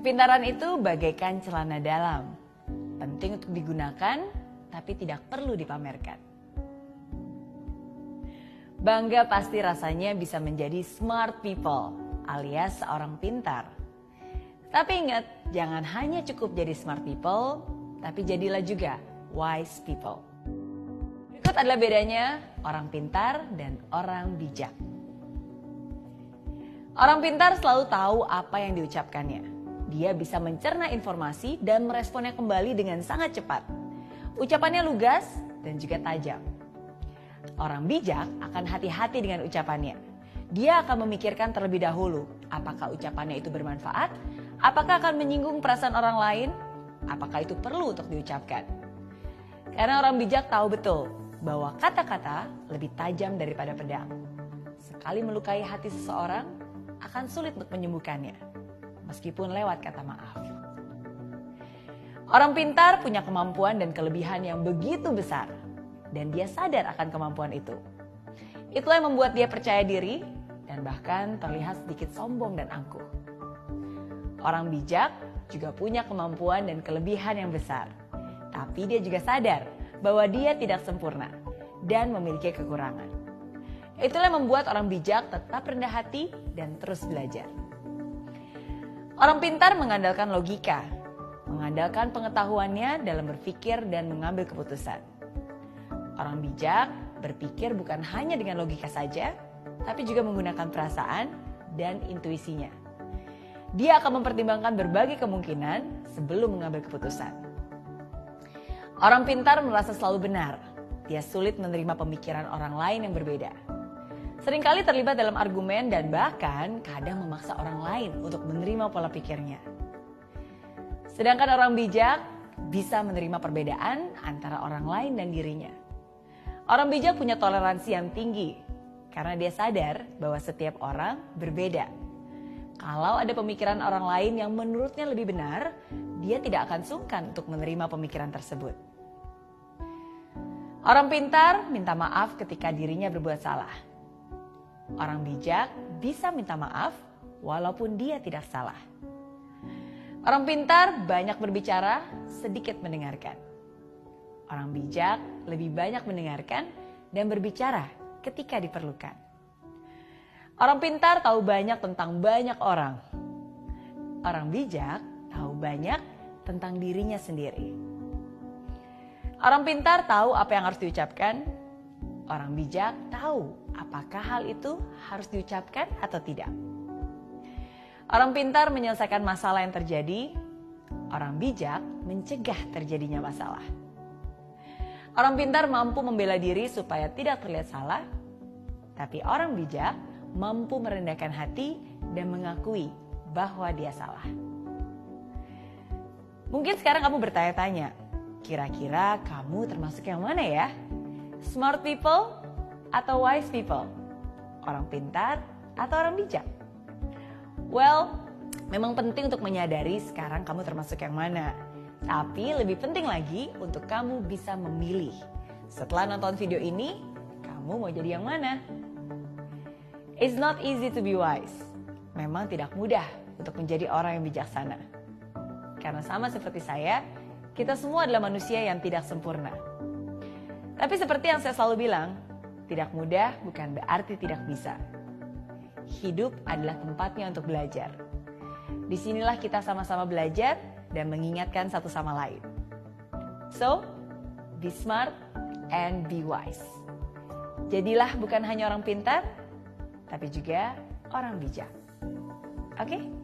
Kepintaran itu bagaikan celana dalam, penting untuk digunakan, tapi tidak perlu dipamerkan. Bangga pasti rasanya bisa menjadi smart people, alias seorang pintar. Tapi ingat, jangan hanya cukup jadi smart people, tapi jadilah juga wise people. Berikut adalah bedanya orang pintar dan orang bijak. Orang pintar selalu tahu apa yang diucapkannya. Dia bisa mencerna informasi dan meresponnya kembali dengan sangat cepat. Ucapannya lugas dan juga tajam. Orang bijak akan hati-hati dengan ucapannya. Dia akan memikirkan terlebih dahulu apakah ucapannya itu bermanfaat, apakah akan menyinggung perasaan orang lain, apakah itu perlu untuk diucapkan. Karena orang bijak tahu betul bahwa kata-kata lebih tajam daripada pedang. Sekali melukai hati seseorang, akan sulit untuk menyembuhkannya, meskipun lewat kata maaf. Orang pintar punya kemampuan dan kelebihan yang begitu besar, dan dia sadar akan kemampuan itu. Itulah yang membuat dia percaya diri dan bahkan terlihat sedikit sombong dan angkuh. Orang bijak juga punya kemampuan dan kelebihan yang besar, tapi dia juga sadar bahwa dia tidak sempurna dan memiliki kekurangan. Itulah yang membuat orang bijak tetap rendah hati dan terus belajar. Orang pintar mengandalkan logika, mengandalkan pengetahuannya dalam berpikir dan mengambil keputusan. Orang bijak berpikir bukan hanya dengan logika saja, tapi juga menggunakan perasaan dan intuisinya. Dia akan mempertimbangkan berbagai kemungkinan sebelum mengambil keputusan. Orang pintar merasa selalu benar. Dia sulit menerima pemikiran orang lain yang berbeda. Seringkali terlibat dalam argumen dan bahkan kadang memaksa orang lain untuk menerima pola pikirnya. Sedangkan orang bijak bisa menerima perbedaan antara orang lain dan dirinya. Orang bijak punya toleransi yang tinggi karena dia sadar bahwa setiap orang berbeda. Kalau ada pemikiran orang lain yang menurutnya lebih benar, dia tidak akan sungkan untuk menerima pemikiran tersebut. Orang pintar minta maaf ketika dirinya berbuat salah. Orang bijak bisa minta maaf walaupun dia tidak salah. Orang pintar banyak berbicara, sedikit mendengarkan. Orang bijak lebih banyak mendengarkan dan berbicara ketika diperlukan. Orang pintar tahu banyak tentang banyak orang. Orang bijak tahu banyak tentang dirinya sendiri. Orang pintar tahu apa yang harus diucapkan. Orang bijak tahu apakah hal itu harus diucapkan atau tidak. Orang pintar menyelesaikan masalah yang terjadi. Orang bijak mencegah terjadinya masalah. Orang pintar mampu membela diri supaya tidak terlihat salah. Tapi orang bijak mampu merendahkan hati dan mengakui bahwa dia salah. Mungkin sekarang kamu bertanya-tanya, kira-kira kamu termasuk yang mana ya? Smart people atau wise people? Orang pintar atau orang bijak? Well, memang penting untuk menyadari sekarang kamu termasuk yang mana. Tapi lebih penting lagi untuk kamu bisa memilih. Setelah nonton video ini, kamu mau jadi yang mana? It's not easy to be wise. Memang tidak mudah untuk menjadi orang yang bijaksana. Karena sama seperti saya, kita semua adalah manusia yang tidak sempurna. Tapi seperti yang saya selalu bilang, tidak mudah bukan berarti tidak bisa. Hidup adalah tempatnya untuk belajar. Disinilah kita sama-sama belajar dan mengingatkan satu sama lain. So, be smart and be wise. Jadilah bukan hanya orang pintar, tapi juga orang bijak. Oke?